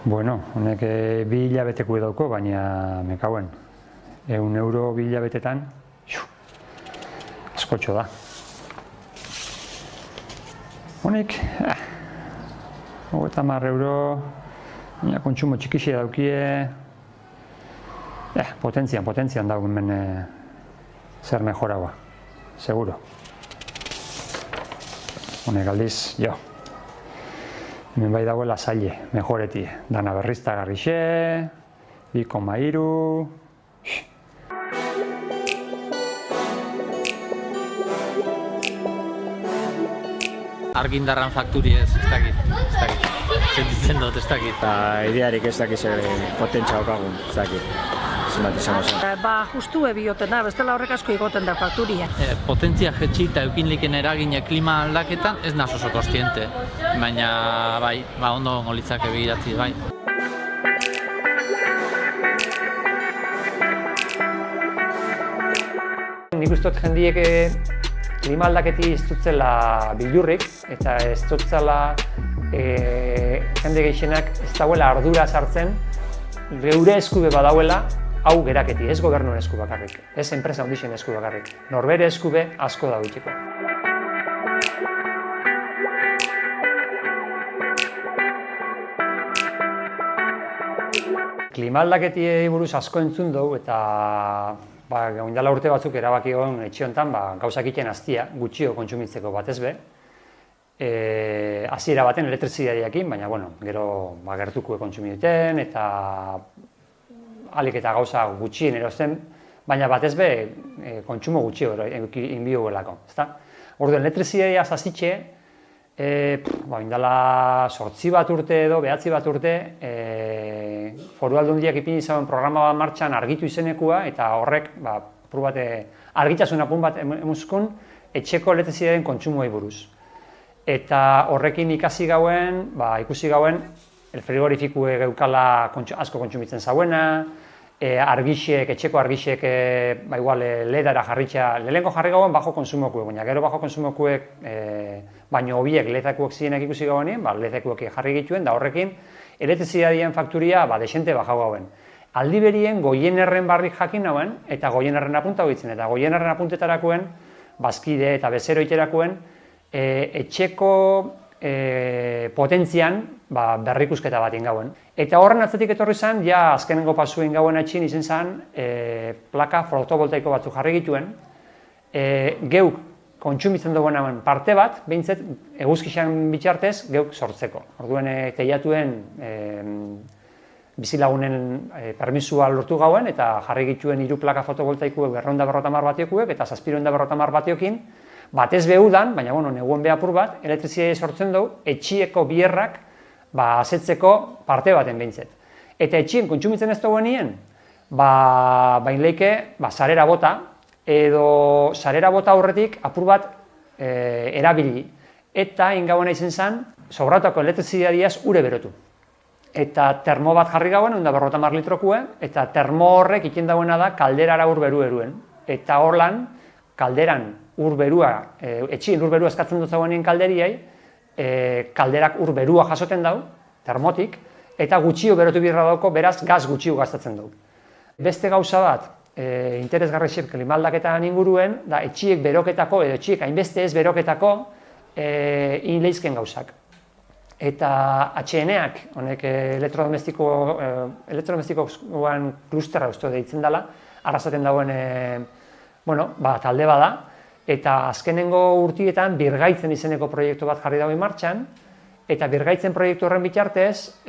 Bueno, honek 2 hilabeteko dauko, baina mekauen. 100 euro 2 hilabetetan, askotxo da. Honek, 30 euro, baina kontsumo txikixia daukie, potentzian dago hemen zer mejoragoa, seguro. Honek aldiz, jo. Hemen bai dagoela zaile, mejoreti. Dana berriztagarrixe, 2,3. Argindarran fakturi ez dakit. Sentitzen dut, ez dakit. Eta idearik ez dakit zer potentzia okagun, ez dakit. Zenbat izango zen. Justu ebioten da, bestela horrek asko igoten da fakturia. Potentzia jetxi eta eukinliken eragine klima aldaketan ez naz oso kostiente. Baina, bai, ondo litzake begiratzi, bai. Nik uste dut jendiek klima aldaketi ez dutzela bilurrik, eta ez dutzela jende gehienak ez dauela ardura sartzen, geure eskube badauela, hau geraketi, ez gobernuen esku bakarrik, ez enpresa handixen esku bakarrik. Norbere eskube asko dagoiteko. Klima aldaketiei buruz asko entzun dugu eta oindala urte batzuk erabaki egon etxe honetan gauzak egiten hastia, gutxio kontsumitzeko batez be. Hasiera baten elektrizitatearekin, baina gero gertuko kontsumi duten eta alik eta gauza gutxien erosten, baina batez be kontsumo gutxio egin biogolako. Orduan elektrizitatea hasitxe, oindala 8 bat urte edo 9 bat urte, Foru Aldundiak ipini zauen programa bat martxan argitu izenekua eta horrek argitasun apun bat emuzkun etxeko elektrizitateen kontsumoei buruz. Eta horrekin ikusi gauen frigorifikue geukala asko kontsumitzen zauena, etxeko argixek ledara jarritxa, lehenko jarri gauen bajo konsumokuek, baina gero bajo konsumokuek baino hobiek ledekuek zirenak ikusi gauenien, ledekuek jarri gituen, da horrekin elektrizitatearen fakturia desente bajau gauen. Aldi berien goienerren barrik jakin nauen, eta goienerren apunta hoitzen, eta goienerren apuntetarakoen, bazkide eta bezero iterakoen, etxeko potentzian berrikusketa bat ingauen. Eta horren atzetik etorri zen, ja azkenengo pasuen gauen atxin izen zen, plaka fotovoltaiko batzu jarri gituen, geuk kontsumitzen duguenauen parte bat, behintzet, eguzkixan bitxartez, geuk sortzeko. Orduen, teiatuen bizilagunen permisua lortu gauen, eta jarri gituen 3 plaka fotovoltaikuek 250 batiokuek, eta 750 batiokin, batez behudan, baina neguen behapur bat, elektrizitatea sortzen dugu, etxieko bierrak asetzeko parte baten behintzet. Eta etxien kontsumitzen ez duguenien, bainleike sarera bota, edo sarera bota aurretik apur bat erabili. Eta ingauena izen zen, sobratako elektrizitateaz ure berotu. Eta termo bat jarri gauen, 150 litrokue, eta termo horrek ikin dauena da kalderara urberu eruen. Eta horlan, kalderan urberua, etxien urberua eskatzen dut zauenien kalderiai, kalderak urberua jasoten dau, termotik, eta gutxio berotu birra dauko, beraz gaz gutxio gastatzen du. Beste gauza bat, interesgarrixek klima aldaketan inguruen, da etxiek beroketako, edo etxiek hainbeste ez beroketako inleizken gauzak. Eta HN-ak, honek elektrodomestikoan klustera uste deitzen dela, arrasaten dauen talde bada, eta azkenengo urtietan birgaitzen izeneko proiektu bat jarri dagoen martxan, eta birgaitzen proiektu horren bitartez,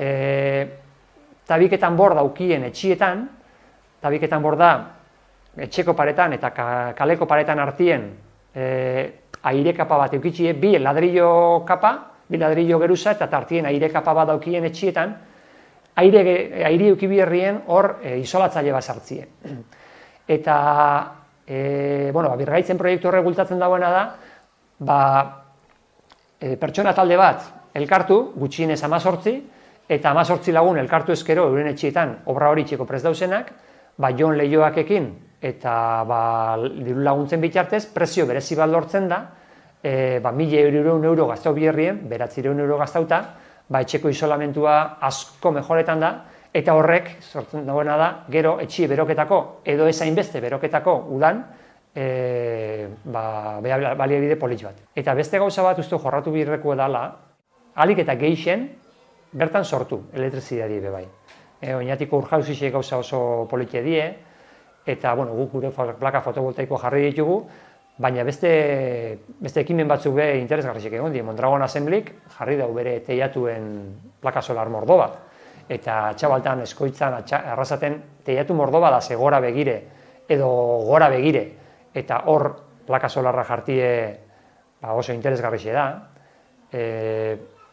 tabiketan bor daukien etxietan, tabiketan bor da etxeko paretan eta kaleko paretan artien aire kapa bat eukitxie, 2 ladrillo kapa, 2 ladrillo geruza eta tartien aire kapa bat daukien etxietan, aire eukibierrien hor isolatzaile bat sartzie. Eta birgaitzen proiektu horrek bultatzen dagoena da, pertsona talde bat elkartu, gutxienez 18, eta 18 lagun elkartu ezkero euren etxietan obra hori txeko prest dauzenak, jon lehioakekin eta diru laguntzen bitartez, prezio berezi bat lortzen da, 1.200 euro gaztau bierrien, 900 euro gaztauta, etxeko isolamentua asko mejoretan da, eta horrek, sortzen dagoena da, gero etxie beroketako, edo ez hainbeste beroketako udan, baliabide polit bat. Eta beste gauza bat uste jorratu birreko edala, alik eta geixen bertan sortu elektrizidadi be bai. Oinatiko urjauzisek gauza oso politia die, eta guk gure plaka fotovoltaikoa jarri ditugu, baina beste ekimen batzuk be interesgarriak egon die. Mondragon Assemblyk jarri dau bere teiatuen plaka solar mordo bat. Eta Txabaltan, Eskoitzan, Arrasaten teiatu mordo bat da, ze gora begire, edo gora begire, eta hor plaka solarra jartie oso interesgarriak da.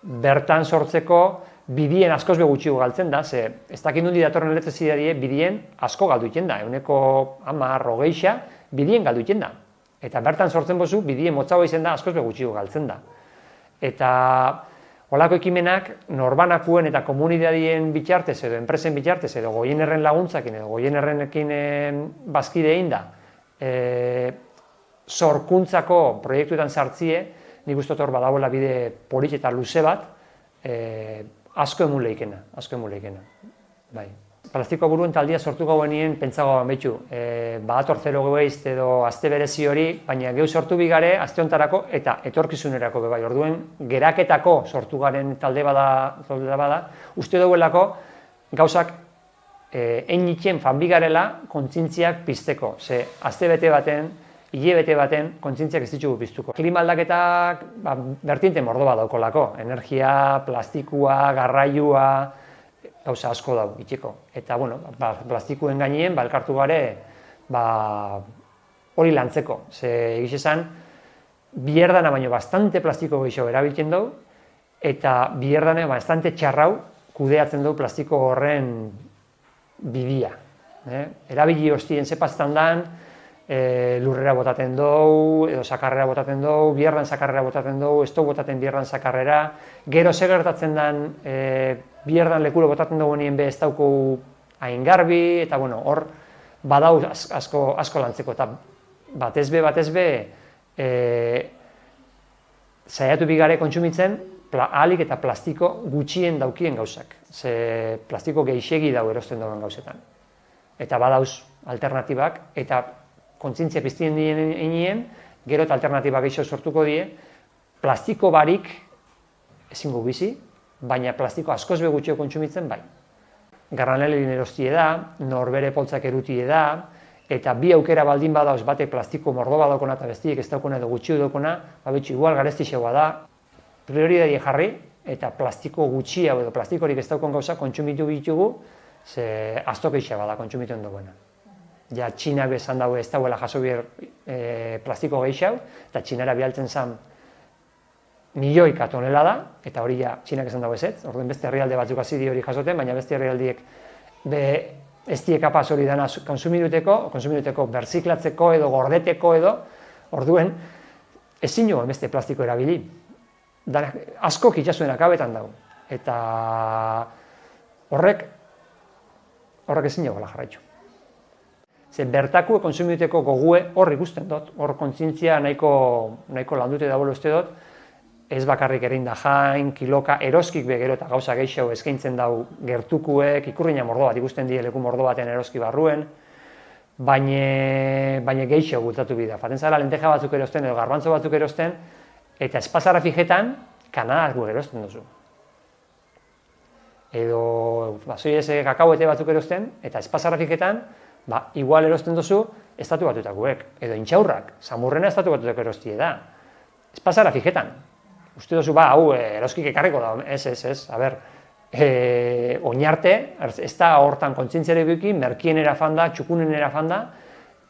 Bertan sortzeko bidien askoz begutxiu galtzen da, ze ez dakit nundi datorren elektrizidadie bidien asko galdu iten da, euneko 10-20 bidien galdu iten da. Eta bertan sortzen bozu, bidien motzagoa izen da askoz begutxiu galtzen da. Eta holako ekimenak norbanakuen eta komunidadien bitartez edo enpresen bitartez edo goienerren laguntzakin edo goienerrenekin bazkide egin da sorkuntzako proiektuetan sartzie, nik uste hor badagoela bide polit eta luze bat, asko emun lehikena. Bai. Plastiko buruen taldia sortu gauenien pentsagoan betxu. Badator zero waste edo azte berezi hori, baina geu sortu bigare azte hontarako eta etorkizunerako bai. Orduen geraketako sortu garen talde bada, uste duelako gauzak enitzen fan bigarela kontzintziak pizteko. Ze azte bete baten, hile bete baten kontzintziak ez ditugu piztuko. Klima aldaketak bertinte mordo bat daukolako. Energia, plastikua, garrailua, gauza asko dau itxeko. Eta, plastikuen gainien, elkartu gare, hori lantzeko. Ze, egiz esan, bierdana baino bastante plastiko gehiago erabiltzen dugu, eta bierdana bastante txarrau kudeatzen dugu plastiko horren bidia. Erabili hostien zepaztan dan, lurrera botaten dugu, edo sakarrera botaten dugu, bierdan sakarrera botaten dugu, ez dugu botaten bierdan sakarrera, gero zer gertatzen den bierdan lekuro botaten dugu nien be ez dauko hain garbi, eta hor badau asko lantzeko, eta batez be saiatu bigare kontsumitzen ahalik eta plastiko gutxien daukien gauzak, ze plastiko geixegi dau erosten dauen gauzetan. Eta badauz alternatibak, eta kontzientzia piztien dien, gero eta alternatiba gehiago sortuko die, plastiko barik ezingo bizi, baina plastiko askoz begutxio kontsumitzen bai. Garranelin erostie da, norbere poltzak erutie da, eta bi aukera baldin badauz batek plastiko mordo badaukona eta bestiek ez daukona edo gutxio daukona, betxu igual garestixegoa da, prioridadie jarri, eta plastiko gutxia edo plastikorik ez daukon gauza kontsumitu bitugu, ze aztokeixa bada kontsumituen duguena. Ja, Txinak bezan dago ez dauela jaso bier plastiko gehiago, eta Txinara bialtzen zen milioika tonelada, eta hori ja Txinak esan dago ezetz, orduen beste herrialde batzuk azidi hori jasoten, baina beste herrialdiek ez die kapaz hori dana konsumituteko berziklatzeko edo gordeteko edo, orduen ezin joan beste plastiko erabili. Askok itxasuen akabetan dago, eta horrek ezin joan jarraitzu. Ze bertaku konsumituteko gogue hor ikusten dut, hor kontzientzia nahiko landute dago uste dut, ez bakarrik erin da jain, kiloka, eroskik begero eta gauza gehiago eskaintzen dau gertukuek, ikurriña mordo bat ikusten die leku mordo baten eroski barruen, baina gehiago gultatu bida. Faten zara lenteja batzuk erosten edo garbantzo batzuk erosten, eta espazara fijetan, kanadak erosten duzu. Edo, bazoi ez kakauete batzuk erosten, eta espazara fijetan, igual erosten duzu, estatu batutakoek, edo intxaurrak, samurrena estatu batutako erostie da. Espazara fijetan. Uste duzu, hau, eroskik ekarriko da, ez, a ber, oinarte, ez da hortan kontzientziare duki, merkienera fanda, txukunenera fanda,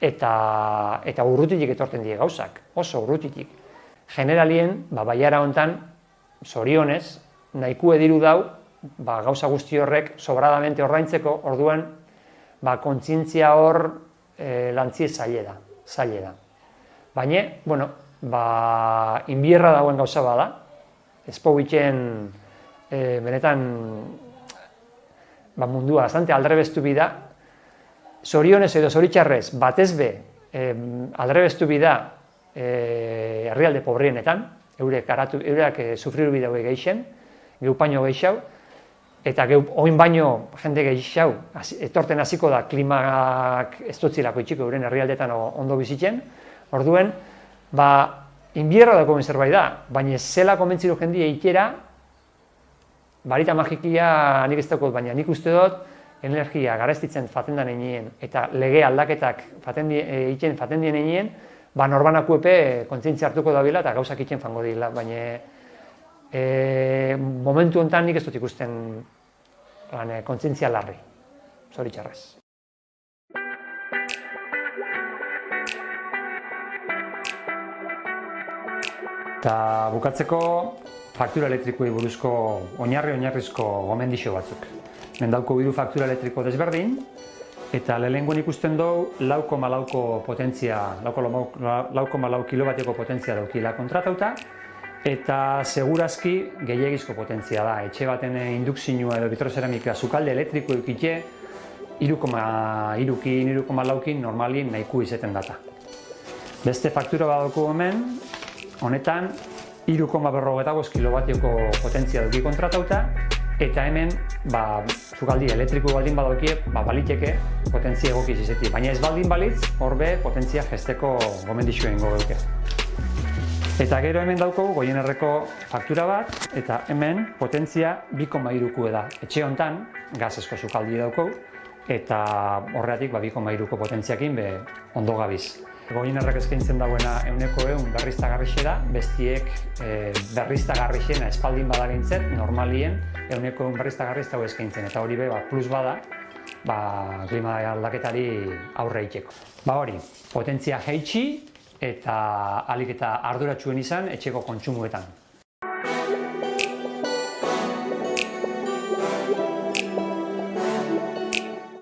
eta urrutitik etorten die gauzak, oso urrutitik. Generalien, baiara hontan, zorionez, nahikue diru dau, gauza guzti horrek sobradamente ordaintzeko, orduan, kontzientzia hor lantzie zaile da. Baina, inbierra dagoen gauza bada, ezpobitzen benetan mundua bastante aldrebestu bida, zorionez edo zoritxarrez batez be aldrebestu bida herrialde pobrienetan, eurek sufriru bida hori geixen, geu baino gehiago, eta geu oin baino jende gehiago etorten hasiko da klimak ez dutzilako itxiko euren herrialdetan ondo bizitzen. Orduen, inbierro dagoen zerbait da, baina zela konbentziru jendia itxera, barita magikia nik ez daukot, baina nik uste dut energia garestitzen faten da nenien eta lege aldaketak faten dien nenien, norbanako epe kontzientzia hartuko da bila eta gauzak itxen fango dila, baina momentu honetan nik ez dut ikusten kontzientzia larri, zoritxarrez. Eta bukatzeko faktura elektrikoei buruzko oinarrizko gomendixo batzuk. Mendauko 3 faktura elektriko desberdin, eta lehenengoan ikusten dugu 4,4 kilobatioko potentzia daukila kontratauta, eta segurazki gehiagizko potentzia da. Etxe baten indukzinua edo bitrozeramika sukalde elektriko eukitxe 3,3kin, 3,4kin normalien nahiko izeten data. Beste faktura badauko hemen, honetan 3,45 kilobatioko potentzia dauki kontratauta, eta hemen sukaldi elektriko baldin badaukie, baliteke potentzia egokiz izetik. Baina ez baldin balitz, horbe potentzia jesteko gomendixo egingo duke. Eta gero hemen dauko goienerreko faktura bat, eta hemen potentzia 2,3 da. Etxe honetan gazesko sukaldi dauko, eta horregatik 2,3ko potentziakin ondo gabiz. Goienerrak eskaintzen dauena 100% berriztagarrixe da, bestiek berriztagarrixena espaldin badagintzet, normalien 100% berriztagarriz dago eskaintzen, eta hori plus bada, klima aldaketari aurre egiteko. Hori, potentzia jaitsi eta ahalik eta arduratsuena izan etxeko kontsumoetan.